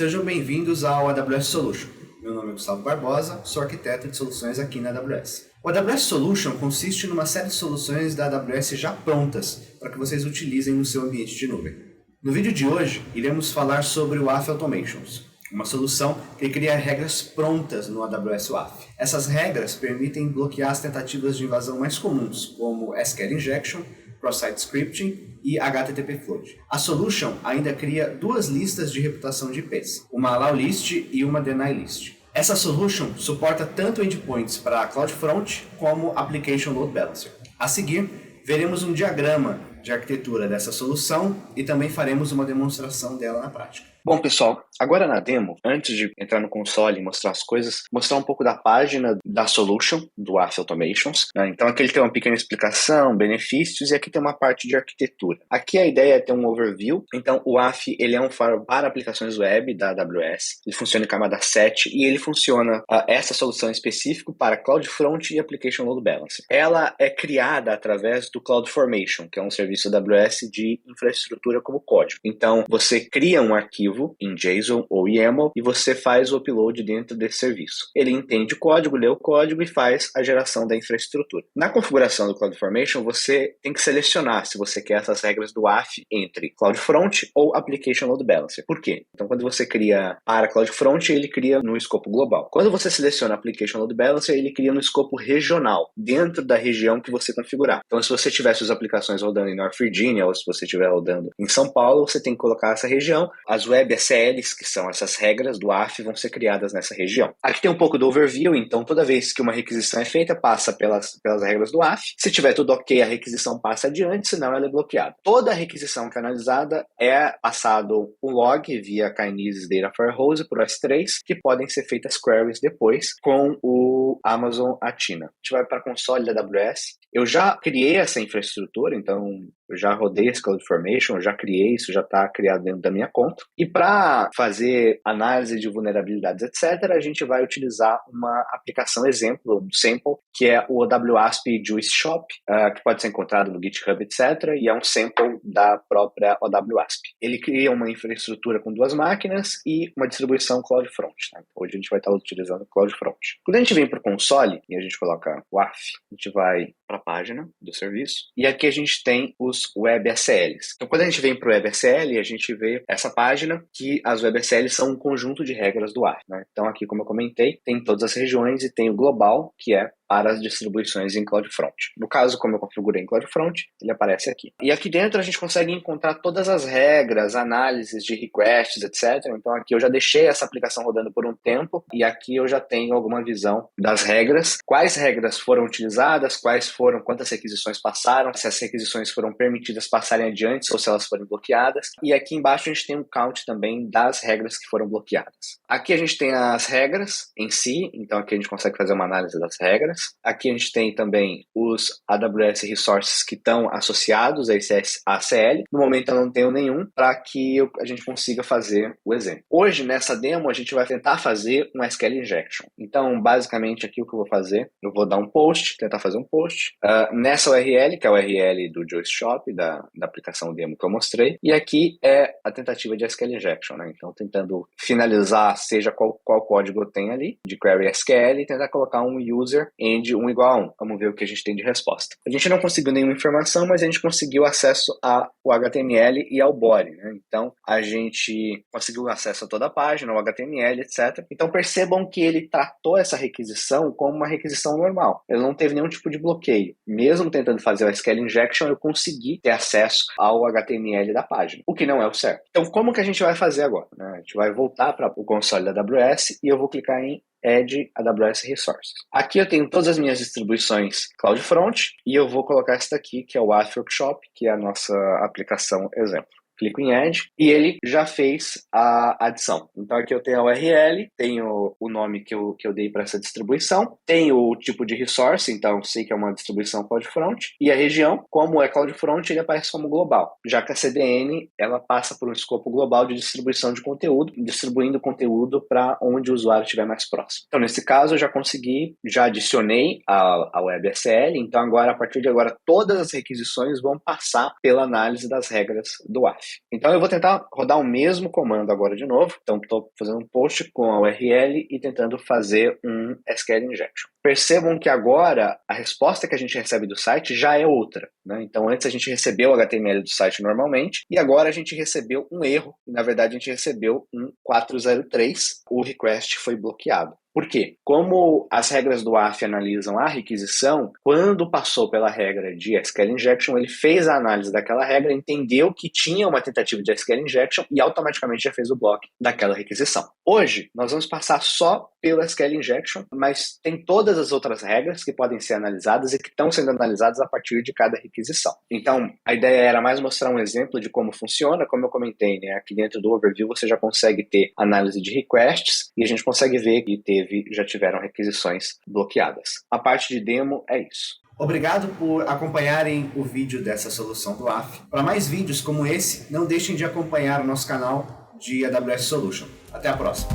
Sejam bem-vindos ao AWS Solution. Meu nome é Gustavo Barbosa, sou arquiteto de soluções aqui na AWS. O AWS Solution consiste numa série de soluções da AWS já prontas para que vocês utilizem no seu ambiente de nuvem. No vídeo de hoje, iremos falar sobre o WAF Automations, uma solução que cria regras prontas no AWS WAF. Essas regras permitem bloquear as tentativas de invasão mais comuns, como SQL Injection, Cross-Site Scripting e HTTP Flood. A Solution ainda cria duas listas de reputação de IPs, uma Allow List e uma Deny List. Essa Solution suporta tanto endpoints para CloudFront como Application Load Balancer. A seguir, veremos um diagrama de arquitetura dessa solução e também faremos uma demonstração dela na prática. Bom, pessoal, agora na demo, antes de entrar no console e mostrar as coisas, mostrar um pouco da página da Solution, do WAF Automations, né? Então aqui ele tem uma pequena explicação, benefícios, e aqui tem uma parte de arquitetura. Aqui a ideia é ter um overview. Então o WAF ele é um firewall para aplicações web da AWS, ele funciona em camada 7 e ele funciona, essa solução específica, para CloudFront e Application Load Balancer. Ela é criada através do CloudFormation, que é um serviço da AWS de infraestrutura como código. Então você cria um arquivo em JSON ou YAML e você faz o upload dentro desse serviço. Ele entende o código, lê o código e faz a geração da infraestrutura. Na configuração do CloudFormation, você tem que selecionar se você quer essas regras do WAF entre CloudFront ou Application Load Balancer. Por quê? Então, quando você cria para CloudFront, ele cria no escopo global. Quando você seleciona Application Load Balancer, ele cria no escopo regional, dentro da região que você configurar. Então, se você tiver suas aplicações rodando em North Virginia ou se você estiver rodando em São Paulo, você tem que colocar essa região. As Web SLs, que são essas regras do WAF, vão ser criadas nessa região. Aqui tem um pouco do overview, então toda vez que uma requisição é feita, passa pelas regras do WAF. Se tiver tudo ok, a requisição passa adiante, senão ela é bloqueada. Toda requisição que é analisada é passado um log via Kinesis Data Firehose para o S3, que podem ser feitas queries depois com o Amazon Athena. A gente vai para a console da AWS. Eu já criei essa infraestrutura, então eu já rodei esse CloudFormation, eu já criei isso, já está criado dentro da minha conta. E para fazer análise de vulnerabilidades, etc., a gente vai utilizar uma aplicação exemplo, um sample, que é o OWASP Juice Shop, que pode ser encontrado no GitHub, etc., e é um sample da própria OWASP. Ele cria uma infraestrutura com duas máquinas e uma distribuição CloudFront. Né? Hoje a gente vai estar utilizando CloudFront. Quando a gente vem para o console e a gente coloca WAF, a gente vai para a página do serviço, e aqui a gente tem os Web SLs. Então, quando a gente vem para o Web SL, a gente vê essa página que as Web SLs são um conjunto de regras do WAF. Né? Então, aqui, como eu comentei, tem todas as regiões e tem o global, que é para as distribuições em CloudFront. No caso, como eu configurei em CloudFront, ele aparece aqui. E aqui dentro a gente consegue encontrar todas as regras, análises de requests, etc. Então aqui eu já deixei essa aplicação rodando por um tempo e aqui eu já tenho alguma visão das regras, quais regras foram utilizadas, quantas requisições passaram, se as requisições foram permitidas passarem adiante ou se elas foram bloqueadas. E aqui embaixo a gente tem um count também das regras que foram bloqueadas. Aqui a gente tem as regras em si, então aqui a gente consegue fazer uma análise das regras. Aqui a gente tem também os AWS Resources que estão associados a esse ACL. No momento eu não tenho nenhum para que a gente consiga fazer o exemplo. Hoje, nessa demo, a gente vai tentar fazer um SQL Injection. Então, basicamente, aqui o que eu vou fazer, eu vou dar um post, tentar fazer um post, nessa URL, que é a URL do Juice Shop, da aplicação demo que eu mostrei, e aqui é a tentativa de SQL Injection, né? Então, tentando finalizar, seja qual código eu tenho ali, de query SQL, e tentar colocar um user end 1 igual a 1. Vamos ver o que a gente tem de resposta. A gente não conseguiu nenhuma informação, mas a gente conseguiu acesso ao HTML e ao body, né? Então, a gente conseguiu acesso a toda a página, ao HTML, etc. Então, percebam que ele tratou essa requisição como uma requisição normal. Ele não teve nenhum tipo de bloqueio. Mesmo tentando fazer o SQL Injection, eu consegui ter acesso ao HTML da página, o que não é o certo. Então, como que a gente vai fazer agora? Né? A gente vai voltar para o console da AWS e eu vou clicar em Add AWS Resources. Aqui eu tenho todas as minhas distribuições CloudFront e eu vou colocar essa daqui, que é o WAF Workshop, que é a nossa aplicação exemplo. Clico em Add e ele já fez a adição. Então aqui eu tenho a URL, tenho o nome que eu dei para essa distribuição, tenho o tipo de resource, então sei que é uma distribuição CloudFront, e a região, como é CloudFront, ele aparece como global, já que a CDN ela passa por um escopo global de distribuição de conteúdo, distribuindo o conteúdo para onde o usuário estiver mais próximo. Então nesse caso eu já adicionei a WebSL, então agora, a partir de agora, todas as requisições vão passar pela análise das regras do WAF. Então eu vou tentar rodar o mesmo comando agora de novo. Então estou fazendo um post com a URL e tentando fazer um SQL injection. Percebam que agora a resposta que a gente recebe do site já é outra, né? Então antes a gente recebeu o HTML do site normalmente e agora a gente recebeu um erro. E, na verdade a gente recebeu um 403, o request foi bloqueado. Por quê? Como as regras do AF analisam a requisição, quando passou pela regra de SQL Injection, ele fez a análise daquela regra, entendeu que tinha uma tentativa de SQL Injection e automaticamente já fez o bloco daquela requisição. Hoje, nós vamos passar só pelo SQL Injection, mas tem todas as outras regras que podem ser analisadas e que estão sendo analisadas a partir de cada requisição. Então, a ideia era mais mostrar um exemplo de como funciona. Como eu comentei, né, aqui dentro do overview você já consegue ter análise de requests e a gente consegue ver que já tiveram requisições bloqueadas. A parte de demo é isso. Obrigado por acompanharem o vídeo dessa solução do AF. Para mais vídeos como esse, não deixem de acompanhar o nosso canal de AWS Solution. Até a próxima!